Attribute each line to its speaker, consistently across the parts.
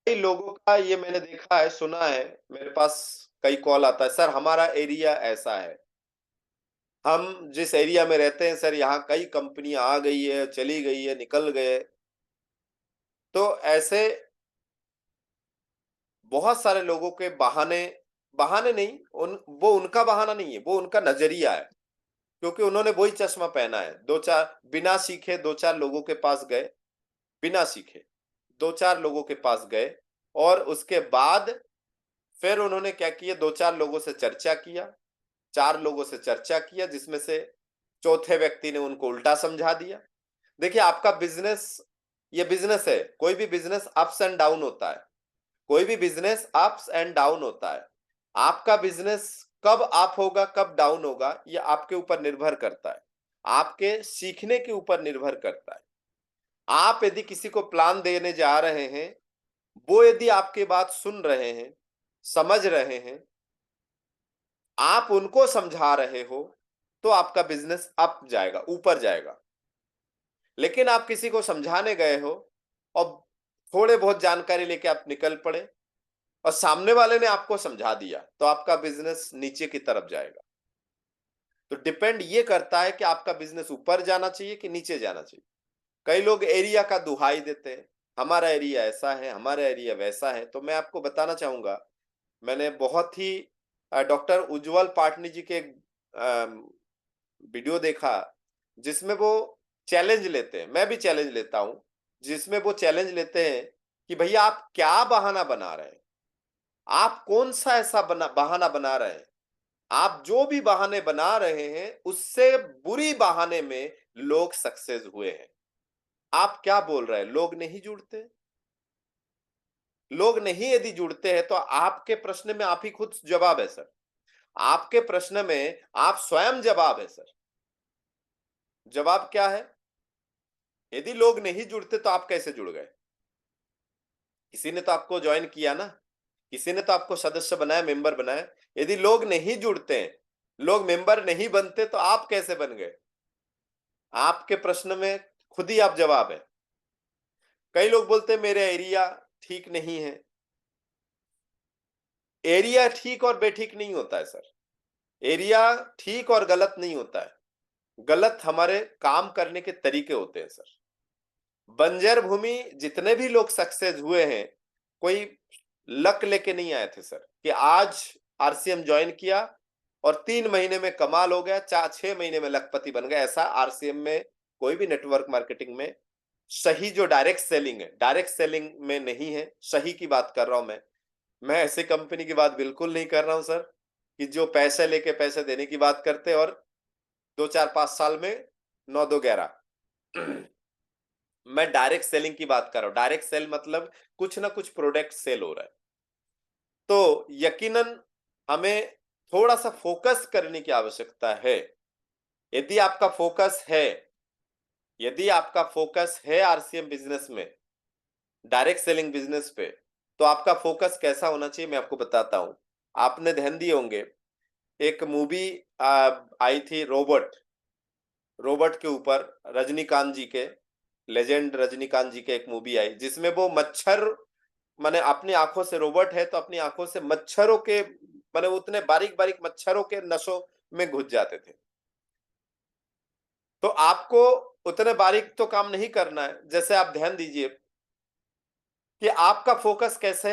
Speaker 1: कई लोगों का ये मैंने देखा है, सुना है, मेरे पास कई कॉल आता है, सर हमारा एरिया ऐसा है, हम जिस एरिया में रहते हैं सर यहाँ कई कंपनियां आ गई है, चली गई है, निकल गए। तो ऐसे बहुत सारे लोगों के बहाने, बहाने नहीं, वो उनका बहाना नहीं है, वो उनका नजरिया है, क्योंकि उन्होंने वही चश्मा पहना है। दो चार बिना सीखे दो चार लोगों के पास गए, बिना सीखे दो चार लोगों के पास गए, और उसके बाद फिर उन्होंने क्या किया, दो चार लोगों से चर्चा किया, चार लोगों से चर्चा किया, जिसमें से चौथे व्यक्ति ने उनको उल्टा समझा दिया। देखिए आपका बिजनेस, ये बिजनेस है, कोई भी बिजनेस अप्स एंड डाउन होता है, कोई भी बिजनेस अप्स एंड डाउन होता है। आपका बिजनेस कब अप होगा कब डाउन होगा ये आपके ऊपर निर्भर करता है, आपके सीखने के ऊपर निर्भर करता है। आप यदि किसी को प्लान देने जा रहे हैं, वो यदि आपकी बात सुन रहे हैं, समझ रहे हैं, आप उनको समझा रहे हो, तो आपका बिजनेस अप जाएगा, ऊपर जाएगा। लेकिन आप किसी को समझाने गए हो और थोड़े बहुत जानकारी लेके आप निकल पड़े और सामने वाले ने आपको समझा दिया, तो आपका बिजनेस नीचे की तरफ जाएगा। तो डिपेंड ये करता है कि आपका बिजनेस ऊपर जाना चाहिए कि नीचे जाना चाहिए। कई लोग एरिया का दुहाई देते हैं, हमारा एरिया ऐसा है, हमारा एरिया वैसा है। तो मैं आपको बताना चाहूंगा, मैंने बहुत ही डॉक्टर उज्जवल पाटनी जी के वीडियो देखा, जिसमें वो चैलेंज लेते हैं, मैं भी चैलेंज लेता हूं, जिसमें वो चैलेंज लेते हैं कि भैया आप क्या बहाना बना रहे हैं, आप कौन सा ऐसा बहाना बना रहे हैं, आप जो भी बहाने बना रहे हैं उससे बुरी बहाने में लोग सक्सेस हुए हैं। आप क्या बोल रहे हैं, लोग नहीं जुड़ते? लोग नहीं यदि जुड़ते हैं तो आपके प्रश्न में आप ही खुद जवाब है सर, आपके प्रश्न में आप स्वयं जवाब है सर। जवाब क्या है? यदि लोग नहीं जुड़ते तो आप कैसे जुड़ गए? किसी ने तो आपको ज्वाइन किया ना, किसी ने तो आपको सदस्य बनाया, मेंबर बनाया। यदि लोग नहीं जुड़ते हैं, लोग मेंबर नहीं बनते, तो आप कैसे बन गए? आपके प्रश्न में खुद ही आप जवाब है। कई लोग बोलते हैं मेरे एरिया ठीक नहीं है। एरिया ठीक और बेठीक नहीं होता है सर, एरिया ठीक और गलत नहीं होता है, गलत हमारे काम करने के तरीके होते हैं सर। बंजर भूमि जितने भी लोग सक्सेस हुए हैं, कोई लक लेके नहीं आए थे सर कि आज आरसीएम ज्वाइन किया और 3 महीने में कमाल हो गया, 4 6 महीने में लखपति बन गया। ऐसा आरसीएम में कोई भी नेटवर्क मार्केटिंग में सही जो डायरेक्ट सेलिंग है, डायरेक्ट सेलिंग में नहीं है, सही की बात कर रहा हूं मैं ऐसे कंपनी की बात बिल्कुल नहीं कर रहा हूं सर कि जो पैसे लेके पैसे देने की बात करते और 2 4 5 साल में 9 2 11। मैं डायरेक्ट सेलिंग की बात कर रहा हूं। डायरेक्ट सेल मतलब कुछ ना कुछ प्रोडक्ट सेल हो रहा है। तो यकीनन हमें थोड़ा सा फोकस करने की आवश्यकता है। यदि आपका फोकस है, यदि आपका फोकस है आरसीएम बिजनेस में, डायरेक्ट सेलिंग बिजनेस पे, तो आपका फोकस कैसा होना चाहिए मैं आपको बताता हूं। आपने ध्यान दिए होंगे, एक मूवी आई थी रोबोट, रोबोट के ऊपर, रजनीकांत जी के, लेजेंड रजनीकांत जी के एक मूवी आई जिसमें वो मच्छर, माने अपनी आंखों से, रोबोट है तो अपनी आंखों से मच्छरों के, माने उतने बारीक बारीक मच्छरों के नसों में घुस जाते थे। तो आपको उतने बारीक तो काम नहीं करना है। जैसे आप ध्यान दीजिए कि आपका फोकस कैसे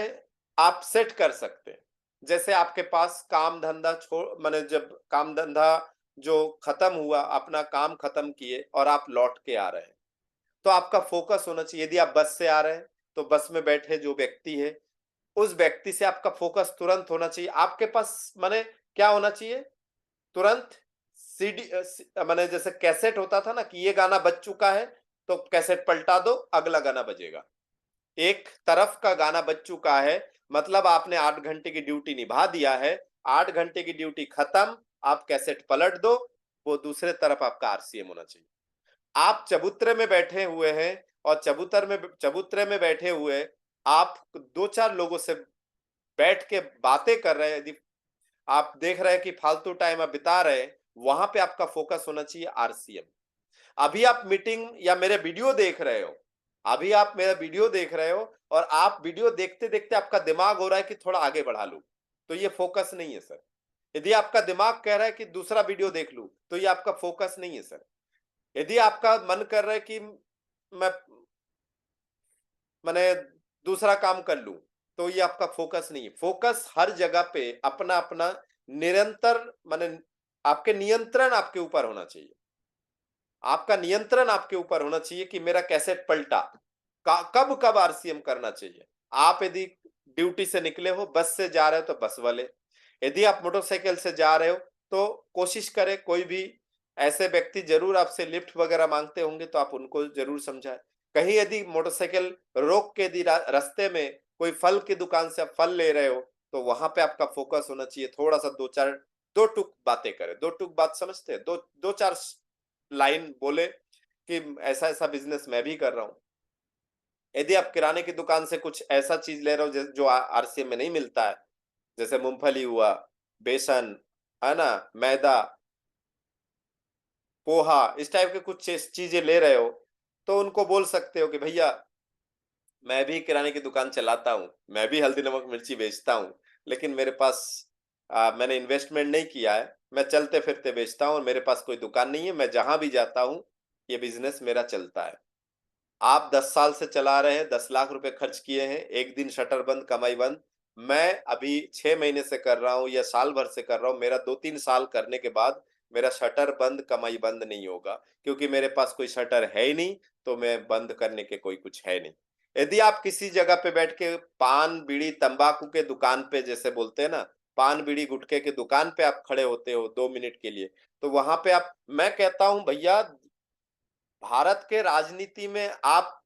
Speaker 1: आप सेट कर सकते हैं। जैसे आपके पास काम धंधा छोड़, माने जब काम धंधा जो खत्म हुआ, अपना काम खत्म किए और आप लौट के आ रहे हैं, तो आपका फोकस होना चाहिए। यदि आप बस से आ रहे हैं तो बस में बैठे जो व्यक्ति है, उस व्यक्ति से आपका फोकस तुरंत होना चाहिए। आपके पास माने क्या होना चाहिए, तुरंत सीडी, माने जैसे कैसेट होता था ना कि ये गाना बज चुका है तो कैसेट पलटा दो, अगला गाना बजेगा। एक तरफ का गाना बज चुका है मतलब आपने 8 घंटे की ड्यूटी निभा दिया है, 8 घंटे की ड्यूटी खत्म, आप कैसेट पलट दो, वो दूसरे तरफ आपका आरसीएम होना चाहिए। आप चबूतरे में बैठे हुए हैं और चबूतरे में बैठे हुए आप दो चार लोगों से बैठ के बातें कर रहे हैं, यदि आप देख रहे हैं कि फालतू टाइम आप बिता रहे हैं, वहां पे आपका फोकस होना चाहिए आरसीएम। अभी आप मीटिंग या मेरे वीडियो देख रहे हो, अभी आप मेरा वीडियो देख रहे हो और आप वीडियो देखते देखते आपका दिमाग हो रहा है कि थोड़ा आगे बढ़ा लूं, तो ये फोकस नहीं है सर। यदि आपका दिमाग कह रहा है कि दूसरा वीडियो देख लूं, तो ये आपका फोकस नहीं है सर। यदि आपका मन कर रहा है कि मैं मैंने दूसरा काम कर लूं, तो ये आपका फोकस नहीं है। फोकस हर जगह पे अपना अपना निरंतर माने आपके नियंत्रण आपके ऊपर होना चाहिए। आपका नियंत्रण आपके ऊपर होना चाहिए कि मेरा कैसे पलटा, कब कब आरसीएम करना चाहिए। आप यदि ड्यूटी से निकले हो, बस से जा रहे हो तो बस वाले, यदि आप मोटरसाइकिल से जा रहे हो तो कोशिश करें, कोई भी ऐसे व्यक्ति जरूर आपसे लिफ्ट वगैरह मांगते होंगे तो आप उनको जरूर समझाएं। कहीं यदि मोटरसाइकिल रोक के यदि रास्ते में कोई फल की दुकान से आप फल ले रहे हो, तो वहां पे आपका फोकस होना चाहिए। थोड़ा सा दो चार, दो टुक बातें करें। दो टुक बात समझते हैं? दो दो चार लाइन बोले कि ऐसा ऐसा बिजनेस मैं भी कर रहा हूं। यदि आप किराने की दुकान से कुछ ऐसा चीज ले रहे हो जो आरसीएम में नहीं मिलता है, जैसे मूंगफली हुआ, बेसन, है ना, मैदा, पोहा, इस टाइप के कुछ चीजें ले रहे हो, तो उनको बोल सकते हो कि भैया मैं भी किराने की दुकान चलाता हूँ, मैं भी हल्दी नमक मिर्ची बेचता हूँ, लेकिन मेरे पास मैंने इन्वेस्टमेंट नहीं किया है, मैं चलते फिरते बेचता हूँ और मेरे पास कोई दुकान नहीं है, मैं जहां भी जाता हूँ ये बिजनेस मेरा चलता है। आप 10 साल से चला रहे हैं, 10 लाख रुपए खर्च किए हैं, एक दिन शटर बंद, कमाई बंद। मैं अभी 6 महीने से कर रहा हूँ या साल भर से कर रहा हूँ, मेरा 2-3 साल करने के बाद मेरा शटर बंद, कमाई बंद नहीं होगा, क्योंकि मेरे पास कोई शटर है ही नहीं, तो मैं बंद करने के कोई कुछ है नहीं। यदि आप किसी जगह पे बैठ के पान बीड़ी तंबाकू के दुकान पे, जैसे बोलते हैं ना, पान बीड़ी गुटखे के दुकान पे आप खड़े होते हो 2 मिनट के लिए, तो वहां पे आप, मैं कहता हूं भैया, भारत के राजनीति में आप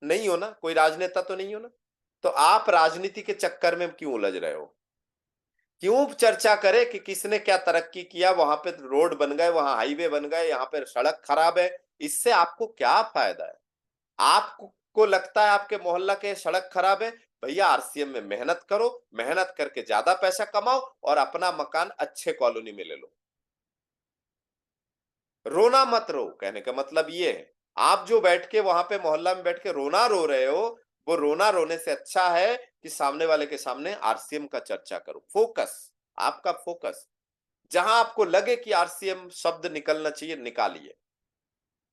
Speaker 1: नहीं हो ना, कोई राजनेता तो नहीं हो ना, तो आप राजनीति के चक्कर में क्यों उलझ रहे हो? क्यों चर्चा करे कि किसने क्या तरक्की किया, वहां पे रोड बन गए, वहां हाईवे बन गए, यहाँ पे सड़क खराब है, इससे आपको क्या फायदा है? आपको लगता है आपके मोहल्ला के सड़क खराब है, भैया आरसीएम में मेहनत करो, मेहनत करके ज्यादा पैसा कमाओ और अपना मकान अच्छे कॉलोनी में ले लो। रोना मत रो, कहने का मतलब ये है। आप जो बैठ के वहां पे मोहल्ला में बैठ के रोना रो रहे हो, वो रोना रोने से अच्छा है कि सामने वाले के सामने आरसीएम का चर्चा करो। फोकस, आपका फोकस जहां आपको लगे कि आरसीएम शब्द निकलना चाहिए, निकालिए।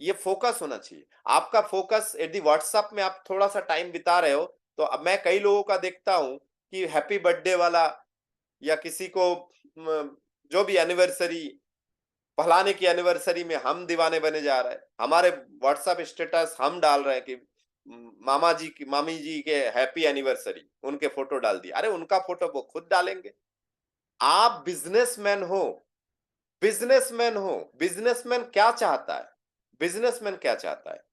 Speaker 1: ये फोकस होना चाहिए आपका। फोकस यदि व्हाट्सएप में आप थोड़ा सा टाइम बिता रहे हो, तो अब मैं कई लोगों का देखता हूं कि हैप्पी बर्थडे वाला या किसी को जो भी एनिवर्सरी, फलाने की एनिवर्सरी में हम दीवाने बने जा रहे हैं, हमारे व्हाट्सएप स्टेटस हम डाल रहे हैं कि मामा जी की, मामी जी के हैप्पी एनिवर्सरी, उनके फोटो डाल दिए। अरे उनका फोटो वो खुद डालेंगे। आप बिजनेसमैन हो, बिजनेसमैन हो। बिजनेसमैन क्या चाहता है? बिजनेसमैन क्या चाहता है?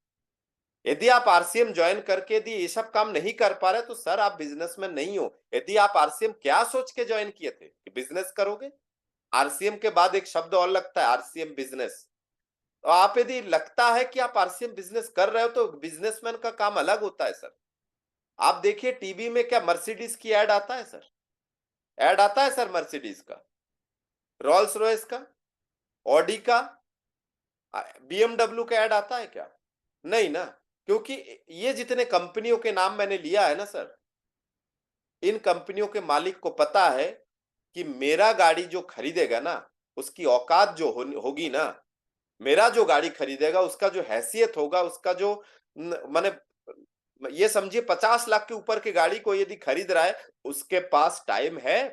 Speaker 1: यदि आप आरसीएम ज्वाइन करके यदि ये सब काम नहीं कर पा रहे, तो सर आप बिजनेसमैन नहीं हो। यदि आप आरसीएम क्या सोच के ज्वाइन किए थे कि बिजनेस करोगे? आरसीएम के बाद एक शब्द और लगता है, आरसीएम बिजनेस। तो आप यदि लगता है कि आप आरसीएम बिजनेस कर रहे हो, तो बिजनेसमैन का काम अलग होता है सर। आप देखिए टीवी में क्या मर्सिडीज की एड आता है सर? एड आता है सर मर्सिडीज का, रोल्स रॉयस का, ऑडी का, बीएमडब्ल्यू का एड आता है क्या? नहीं ना। क्योंकि ये जितने कंपनियों के नाम मैंने लिया है ना सर, इन कंपनियों के मालिक को पता है कि मेरा गाड़ी जो खरीदेगा ना, उसकी औकात जो होगी ना, मेरा जो गाड़ी खरीदेगा उसका जो हैसियत होगा, उसका जो माने, ये समझिए 50 लाख के ऊपर की गाड़ी को यदि खरीद रहा है, उसके पास टाइम है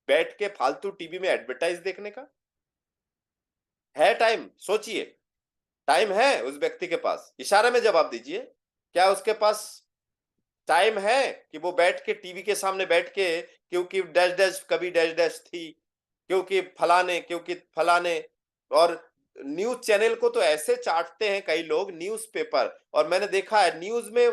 Speaker 1: बैठ के फालतू टीवी में एडवर्टाइज देखने का? है टाइम? सोचिए, टाइम है उस व्यक्ति के पास? इशारे में जवाब दीजिए। क्या उसके पास टाइम है कि वो बैठ के टीवी के सामने बैठ के, क्योंकि डैश डैश कभी डैश डैश थी, क्योंकि फलाने, क्योंकि फलाने, और न्यूज चैनल को तो ऐसे चाटते हैं कई लोग, न्यूज़पेपर, और मैंने देखा है न्यूज में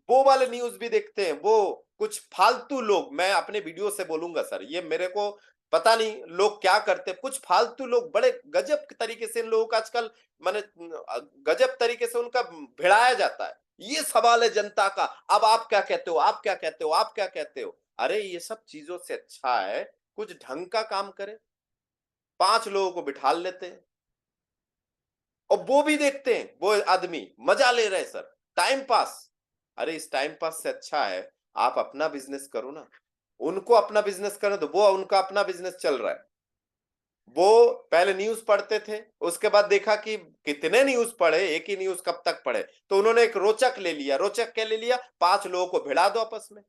Speaker 1: वो वाले न्यूज भी देखते हैं, वो कुछ फालतू लोग, मैं अपने वीडियो से बोलूंगा सर, ये मेरे को पता नहीं लोग क्या करते हैं, कुछ फालतू लोग बड़े गजब तरीके से इन लोगों का आजकल, मैंने गजब तरीके से उनका भिड़ाया जाता है। ये सवाल है जनता का, अब आप क्या कहते हो, आप क्या कहते हो, आप क्या कहते हो? अरे ये सब चीजों से अच्छा है कुछ ढंग का काम करे। 5 लोगों को बिठा लेते हैं और वो भी देखते हैं, वो आदमी मजा ले रहे हैं सर, टाइम पास। अरे इस टाइम पास से अच्छा है आप अपना बिजनेस करो ना। उनको अपना बिजनेस करने दो, वो उनका अपना बिजनेस चल रहा है। वो पहले न्यूज पढ़ते थे, उसके बाद देखा कि कितने न्यूज पढ़े, एक ही न्यूज कब तक पढ़े, तो उन्होंने एक रोचक ले लिया। रोचक क्या ले लिया? 5 लोगों को भिड़ा दो आपस में।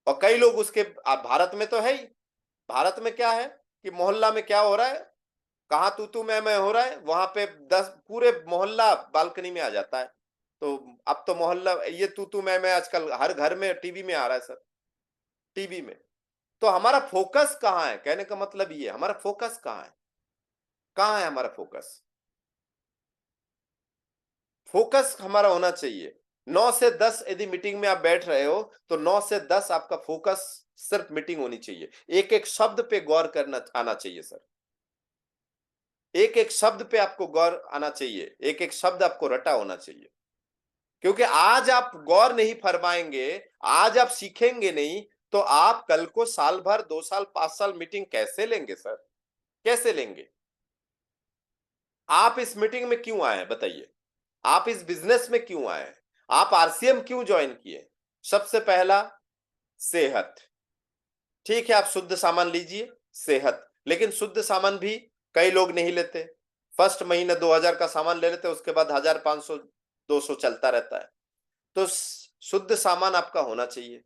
Speaker 1: और कई लोग उसके, आप भारत में तो है ही, भारत में क्या है कि मोहल्ला में क्या हो रहा है, कहाँ तू मैं हो रहा है, वहां पे 10 पूरे मोहल्ला बालकनी में आ जाता है। तो अब तो मोहल्ला ये तू मैं आजकल हर घर में टीवी में आ रहा है सर, टीवी में। तो हमारा फोकस कहाँ है? कहने का मतलब ये, हमारा फोकस कहाँ है? कहाँ है हमारा फोकस? फोकस हमारा होना चाहिए। 9 से 10 यदि मीटिंग में आप बैठ रहे हो तो 9 से 10 आपका फोकस सिर्फ मीटिंग होनी चाहिए। एक एक शब्द पे गौर करना आना चाहिए सर। एक एक शब्द पे आपको गौर आना चाहिए, एक एक शब्द आपको रटा होना चाहिए। क्योंकि आज आप गौर नहीं फरमाएंगे, आज आप सीखेंगे नहीं, तो आप कल को साल भर, 2 साल, 5 साल मीटिंग कैसे लेंगे सर? कैसे लेंगे? आप इस मीटिंग में क्यों आए हैं बताइए? आप इस बिजनेस में क्यों आए हैं? आप आरसीएम क्यों ज्वाइन किए? सबसे पहला, सेहत। ठीक है, आप शुद्ध सामान लीजिए, सेहत। लेकिन शुद्ध सामान भी कई लोग नहीं लेते। फर्स्ट महीने 2000 का सामान ले लेते, उसके बाद 1000, 500, 200 चलता रहता है। तो शुद्ध सामान आपका होना चाहिए।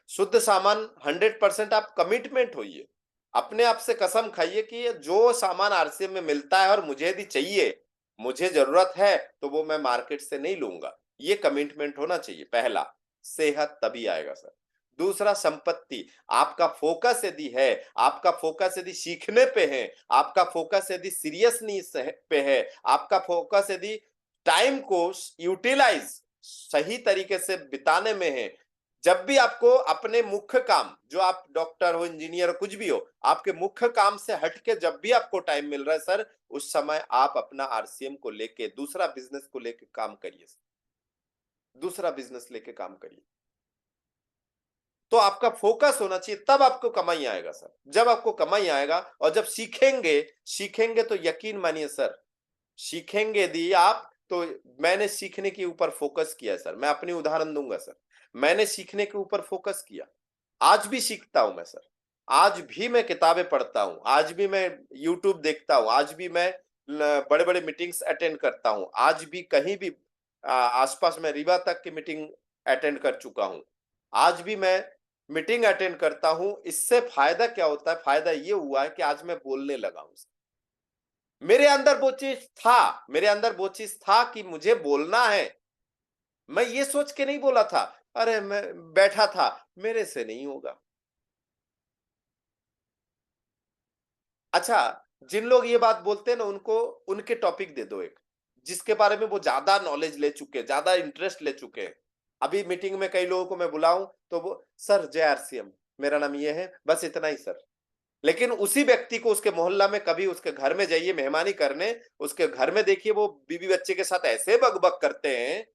Speaker 1: शुद्ध सामान 100% आप कमिटमेंट होइए। अपने आप से कसम खाइए कि ये जो सामान आरसीएम में मिलता है और मुझे यदि चाहिए, मुझे जरूरत है, तो वो मैं मार्केट से नहीं लूंगा। ये कमिटमेंट होना चाहिए पहला। सेहत तभी आएगा सर। दूसरा, संपत्ति। आपका फोकस यदि है, आपका फोकस यदि सीखने पे है, आपका फोकस यदि सीरियसनेस पे है, आपका फोकस यदि टाइम को यूटिलाइज सही तरीके से बिताने में है, जब भी आपको अपने मुख्य काम, जो आप डॉक्टर हो, इंजीनियर हो, कुछ भी हो, आपके मुख्य काम से हटके जब भी आपको टाइम मिल रहा है सर, उस समय आप अपना आरसीएम को लेके, दूसरा बिजनेस को लेके काम करिए। दूसरा बिजनेस लेके काम करिए। तो आपका फोकस होना चाहिए, तब आपको कमाई आएगा सर। जब आपको कमाई आएगा, और जब सीखेंगे, सीखेंगे तो यकीन मानिए सर, सीखेंगे यदि आप, तो मैंने सीखने के ऊपर फोकस किया सर। मैं अपनी उदाहरण दूंगा सर। मैंने सीखने के ऊपर फोकस किया, आज भी सीखता हूं मैं सर। आज भी मैं किताबें पढ़ता हूं, आज भी मैं यूट्यूब देखता हूं, आज भी मैं बड़े बड़े मीटिंग्स अटेंड करता हूं, आज भी कहीं भी आसपास में रीवा तक की मीटिंग अटेंड कर चुका हूं। आज भी मैं मीटिंग अटेंड करता हूं। इससे फायदा क्या होता है? फायदा ये हुआ है कि आज मैं बोलने लगा हूं। मेरे अंदर वो चीज था, मेरे अंदर वो चीज था कि मुझे बोलना है। मैं ये सोच के नहीं बोला था, अरे मैं बैठा था, मेरे से नहीं होगा। अच्छा, जिन लोग ये बात बोलते हैं ना, उनको उनके टॉपिक दे दो एक, जिसके बारे में वो ज्यादा नॉलेज ले चुके, ज्यादा इंटरेस्ट ले चुके हैं। अभी मीटिंग में कई लोगों को मैं बुलाऊं तो वो, सर जय आरसीएम, मेरा नाम ये है, बस इतना ही सर। लेकिन उसी व्यक्ति को उसके मोहल्ला में कभी उसके घर में जाइए मेहमानी करने, उसके घर में देखिए वो बीवी बच्चे के साथ ऐसे बकबक करते हैं,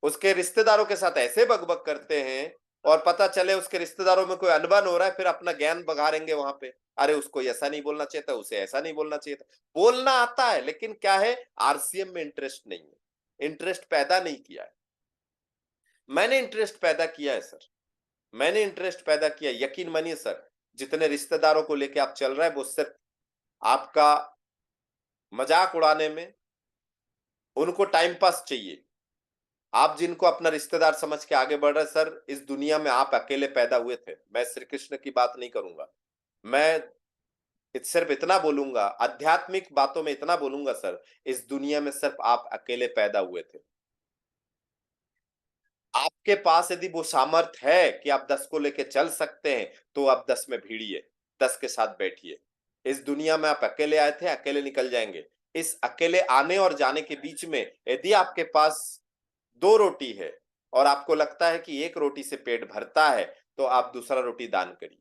Speaker 1: उसके रिश्तेदारों के साथ ऐसे बकबक करते हैं, और पता चले उसके रिश्तेदारों में कोई अनबन हो रहा है, फिर अपना ज्ञान बघारेंगे वहां पे। अरे उसको ऐसा नहीं बोलना चाहिए था, उसे ऐसा नहीं बोलना चाहिए था। बोलना आता है, लेकिन क्या है, आरसीएम में इंटरेस्ट नहीं है, इंटरेस्ट पैदा नहीं किया है। मैंने इंटरेस्ट पैदा किया है सर, मैंने इंटरेस्ट पैदा किया। यकीन मानिए सर, जितने रिश्तेदारों को लेके आप चल रहे हैं, वो सिर्फ आपका मजाक उड़ाने में, उनको टाइम पास चाहिए। आप जिनको अपना रिश्तेदार समझ के आगे बढ़ रहे हैं सर, इस दुनिया में आप अकेले पैदा हुए थे। मैं श्री कृष्ण की बात नहीं करूंगा, मैं सिर्फ इतना बोलूंगा, आध्यात्मिक बातों में इतना बोलूंगा सर, इस दुनिया में सिर्फ आप अकेले पैदा हुए थे। आपके पास यदि वो सामर्थ्य है कि आप 10 को लेके चल सकते हैं, तो आप 10 में भिड़िए, 10 के साथ बैठिए। इस दुनिया में आप अकेले आए थे, अकेले निकल जाएंगे। इस अकेले आने और जाने के बीच में यदि आपके पास 2 रोटी है, और आपको लगता है कि एक रोटी से पेट भरता है, तो आप दूसरा रोटी दान करिए।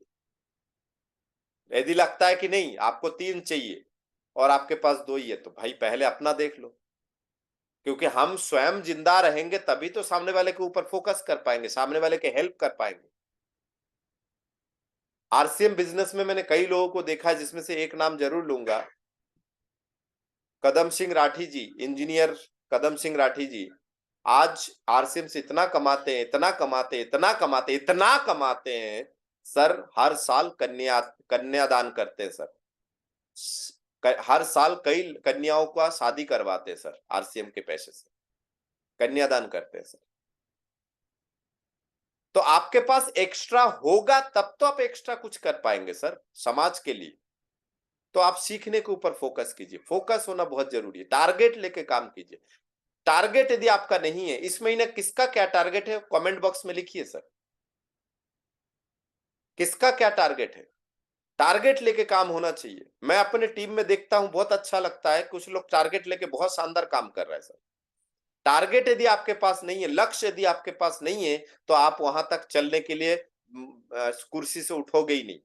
Speaker 1: यदि लगता है कि नहीं आपको 3 चाहिए, और आपके पास 2 ही है, तो भाई पहले अपना देख लो। क्योंकि हम स्वयं जिंदा रहेंगे तभी तो सामने वाले के ऊपर फोकस कर पाएंगे, सामने वाले के हेल्प कर पाएंगे। आरसीएम बिजनेस में मैंने कई लोगों को देखा है, जिसमें से एक नाम जरूर लूंगा, कदम सिंह राठी जी, इंजीनियर कदम सिंह राठी जी। आज आरसीएम से इतना कमाते हैं, इतना कमाते हैं, इतना कमाते हैं, इतना कमाते हैं सर। हर साल कन्यादान करते हैं सर। हर साल कई कन्याओं का शादी करवाते हैं सर, आरसीएम के पैसे से कन्यादान करते हैं सर। तो आपके पास एक्स्ट्रा होगा तब तो आप एक्स्ट्रा कुछ कर पाएंगे सर समाज के लिए। तो आप सीखने के ऊपर फोकस कीजिए, फोकस होना बहुत जरूरी है। टारगेट लेके काम कीजिए। टारगेट यदि आपका नहीं है, इस महीने किसका क्या टारगेट है कमेंट बॉक्स में लिखिए सर। किसका क्या टारगेट है? टारगेट लेके काम होना चाहिए। मैं अपने टीम में देखता हूं, बहुत अच्छा लगता है, कुछ लोग टारगेट लेके बहुत शानदार काम कर रहे हैं सर। टारगेट यदि आपके पास नहीं है, लक्ष्य यदि आपके पास नहीं है, तो आप वहां तक चलने के लिए कुर्सी से उठोगे ही नहीं।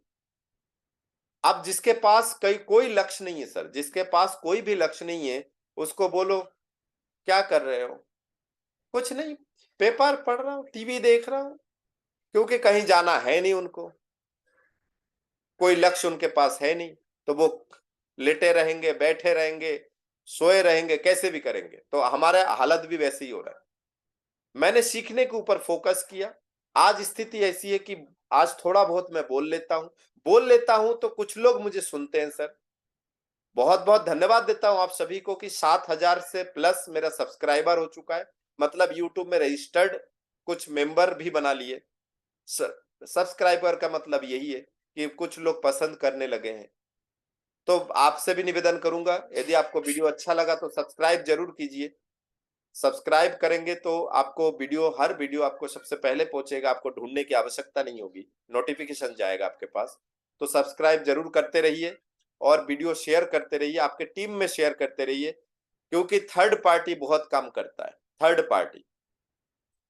Speaker 1: अब जिसके पास कोई लक्ष्य नहीं है सर, जिसके पास कोई भी लक्ष्य नहीं है, उसको बोलो क्या कर रहे हो? कुछ नहीं, पेपर पढ़ रहा हूँ, टीवी देख रहा हूँ। क्योंकि कहीं जाना है नहीं उनको, कोई लक्ष्य उनके पास है नहीं, तो वो लेटे रहेंगे, बैठे रहेंगे, सोए रहेंगे, कैसे भी करेंगे। तो हमारा हालत भी वैसे ही हो रहा है। मैंने सीखने के ऊपर फोकस किया। आज स्थिति ऐसी है कि आज थोड़ा बहुत मैं बोल लेता हूं तो कुछ लोग मुझे सुनते हैं सर। बहुत बहुत धन्यवाद देता हूं आप सभी को कि 7,000 से प्लस मेरा सब्सक्राइबर हो चुका है। मतलब यूट्यूब में रजिस्टर्ड कुछ मेंबर भी बना लिए। सब्सक्राइबर का मतलब यही है कि कुछ लोग पसंद करने लगे हैं। तो आपसे भी निवेदन करूंगा, यदि आपको वीडियो अच्छा लगा तो सब्सक्राइब जरूर कीजिए। सब्सक्राइब करेंगे तो आपको हर वीडियो आपको सबसे पहले पहुंचेगा, आपको ढूंढने की आवश्यकता नहीं होगी, नोटिफिकेशन जाएगा आपके पास। तो सब्सक्राइब जरूर करते रहिए और वीडियो शेयर करते रहिए, आपके टीम में शेयर करते रहिए। क्योंकि थर्ड पार्टी बहुत काम करता है। थर्ड पार्टी,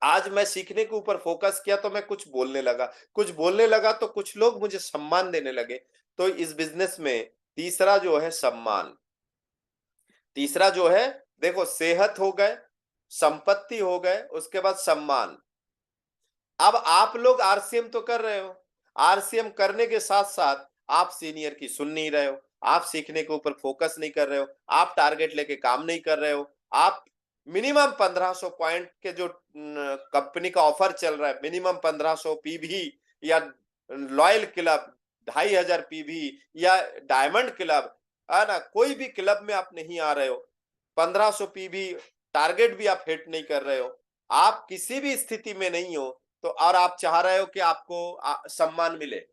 Speaker 1: आज मैं सीखने के ऊपर फोकस किया तो मैं कुछ बोलने लगा तो कुछ लोग मुझे सम्मान देने लगे। तो इस बिजनेस में तीसरा जो है सम्मान, तीसरा जो है, देखो सेहत हो गए, संपत्ति हो गए, उसके बाद सम्मान। अब आप लोग आरसीएम तो कर रहे हो, आरसीएम करने के साथ साथ आप सीनियर की सुन नहीं रहे हो, आप सीखने के ऊपर फोकस नहीं कर रहे हो, आप टारगेट लेके काम नहीं कर रहे हो। आप मिनिमम 1500 पॉइंट के जो कंपनी का ऑफर चल रहा है, मिनिमम 1500 पीवी या लॉयल क्लब 2,500 पीवी या डायमंड क्लब, है ना, कोई भी क्लब में आप नहीं आ रहे हो, 1500 पीवी टारगेट भी आप हिट नहीं कर रहे हो, आप किसी भी स्थिति में नहीं हो, तो और आप चाह रहे हो कि आपको सम्मान मिले,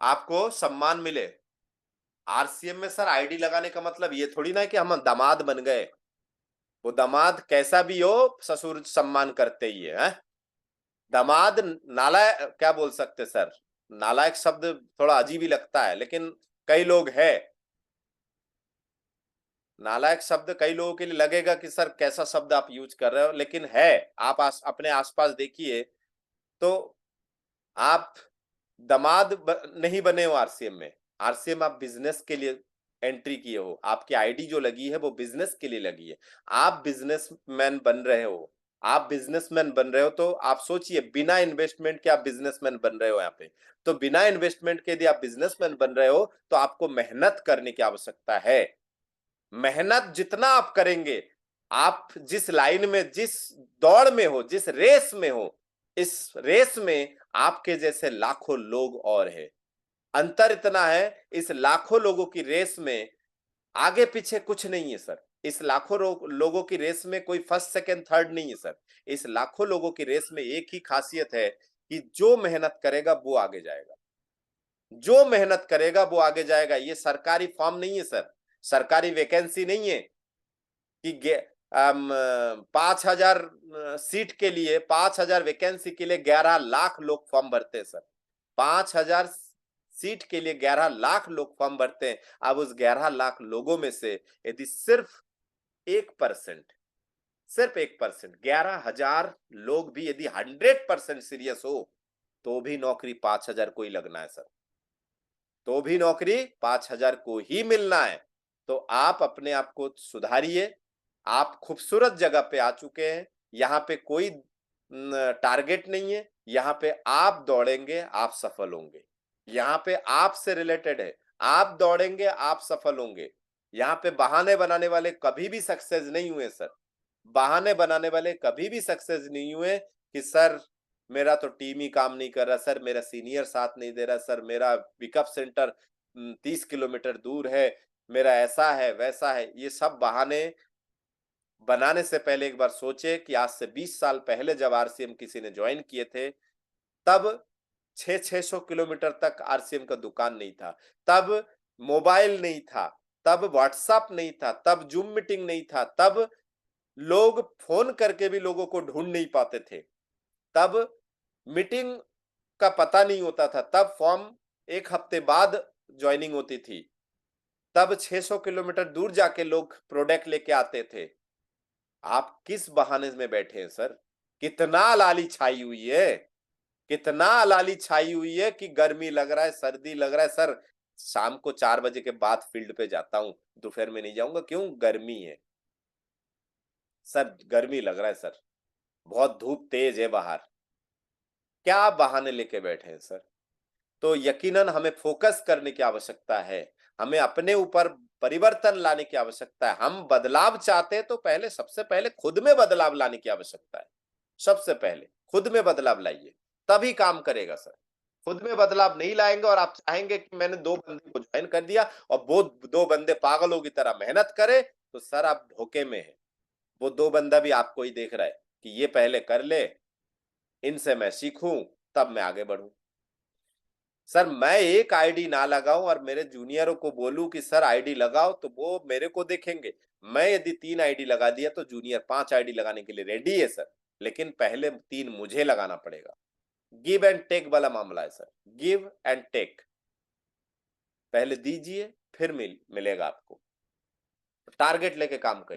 Speaker 1: आपको सम्मान मिले। आरसीएम में सर आईडी लगाने का मतलब ये थोड़ी ना है कि हम दामाद बन गए। वो दामाद कैसा भी हो, ससुर सम्मान करते ही है। दामाद नालायक क्या बोल सकते सर, नालायक शब्द थोड़ा अजीब ही लगता है, लेकिन कई लोग है, नालायक शब्द कई लोगों के लिए लगेगा कि सर कैसा शब्द आप यूज कर रहे हो, लेकिन है। आप अपने आसपास देखिए तो आप दामाद नहीं बने हो आरसीएम में। आरसीएम आप बिजनेस के लिए एंट्री किए हो, आपकी आईडी जो लगी है वो बिजनेस के लिए लगी है। आप बिजनेसमैन बन रहे हो, आप बिजनेसमैन बन रहे हो, तो आप सोचिए बिना इन्वेस्टमेंट के आप बिजनेसमैन बन रहे हो यहाँ पे। तो बिना इन्वेस्टमेंट के यदि आप बिजनेसमैन बन रहे हो तो आपको मेहनत करने की आवश्यकता है। मेहनत जितना आप करेंगे, आप जिस लाइन में, जिस दौड़ में हो, जिस रेस में हो, इस रेस में आपके जैसे लाखों लोग और हैं। अंतर इतना है, इस लाखों लोगों की रेस में आगे पीछे कुछ नहीं है सर। इस लाखों लोगों की रेस में कोई फर्स्ट सेकंड थर्ड नहीं है सर। इस लाखों लोगों की रेस में एक ही खासियत है कि जो मेहनत करेगा वो आगे जाएगा, जो मेहनत करेगा वो आगे जाएगा। ये सरकारी फॉर्म नहीं है सर, सरकारी वैकेंसी नहीं है कि 5,000 सीट के लिए, 5,000 वैकेंसी के लिए 11 लाख लोग फॉर्म भरते हैं सर। 5,000 सीट के लिए 11 लाख लोग फॉर्म भरते हैं। अब उस 11 लाख लोगों में से यदि सिर्फ 1%, सिर्फ 1%, 11,000 लोग भी यदि 100% सीरियस हो, तो भी नौकरी 5,000 को ही लगना है सर, तो भी नौकरी 5,000 को ही मिलना है। तो आप अपने आप को सुधारिए। आप खूबसूरत जगह पे आ चुके हैं, यहाँ पे कोई टारगेट नहीं है, यहाँ पे आप दौड़ेंगे आप सफल होंगे। यहाँ पे आपसे रिलेटेड है, आप दौड़ेंगे आप सफल होंगे। यहाँ पे बहाने बनाने वाले कभी भी सक्सेस नहीं हुए सर। बहाने बनाने वाले कभी भी सक्सेस नहीं हुए कि सर मेरा तो टीम ही काम नहीं कर रहा, सर मेरा सीनियर साथ नहीं दे रहा, सर मेरा पिकअप सेंटर 30 किलोमीटर दूर है, मेरा ऐसा है वैसा है। ये सब बहाने बनाने से पहले एक बार सोचे कि आज से 20 साल पहले जब आरसीएम किसी ने ज्वाइन किए थे, तब 600 किलोमीटर तक आरसीएम का दुकान नहीं था, तब मोबाइल नहीं था, तब व्हाट्सएप नहीं था, तब जूम मीटिंग नहीं था, तब लोग फोन करके भी लोगों को ढूंढ नहीं पाते थे, तब मीटिंग का पता नहीं होता था, तब फॉर्म एक हफ्ते बाद ज्वाइनिंग होती थी, तब 600 किलोमीटर दूर जाके लोग प्रोडक्ट लेके आते थे। आप किस बहाने में बैठे हैं सर? कितना लाली छाई हुई है, कितना लाली छाई हुई है कि गर्मी लग रहा है, सर्दी लग रहा है। सर शाम को 4 बजे के बाद फील्ड पे जाता हूँ, दोपहर में नहीं जाऊंगा, क्यों? गर्मी है सर, गर्मी लग रहा है सर, बहुत धूप तेज है बाहर। क्या बहाने लेके बैठे हैं सर? तो यकीनन हमें फोकस करने की आवश्यकता है, हमें अपने ऊपर परिवर्तन लाने की आवश्यकता है। हम बदलाव चाहते हैं तो पहले, सबसे पहले खुद में बदलाव लाने की आवश्यकता है। सबसे पहले खुद में बदलाव लाइए, तभी काम करेगा सर। खुद में बदलाव नहीं लाएंगे और आप चाहेंगे कि मैंने 2 बंदे को ज्वाइन कर दिया और वो 2 बंदे पागलों की तरह मेहनत करे, तो सर आप धोखे में है। वो 2 बंदा भी आपको ही देख रहा है कि ये पहले कर ले, इनसे मैं सीखूं, तब मैं आगे बढ़ूं। सर मैं एक आईडी ना लगाऊं और मेरे जूनियरों को बोलूं कि सर आईडी लगाओ, तो वो मेरे को देखेंगे। मैं यदि 3 आईडी लगा दिया तो जूनियर 5 आईडी लगाने के लिए रेडी है सर, लेकिन पहले 3 मुझे लगाना पड़ेगा। गिव एंड टेक वाला मामला है सर, गिव एंड टेक। पहले दीजिए, फिर मिलेगा आपको। टारगेट लेके काम करिए।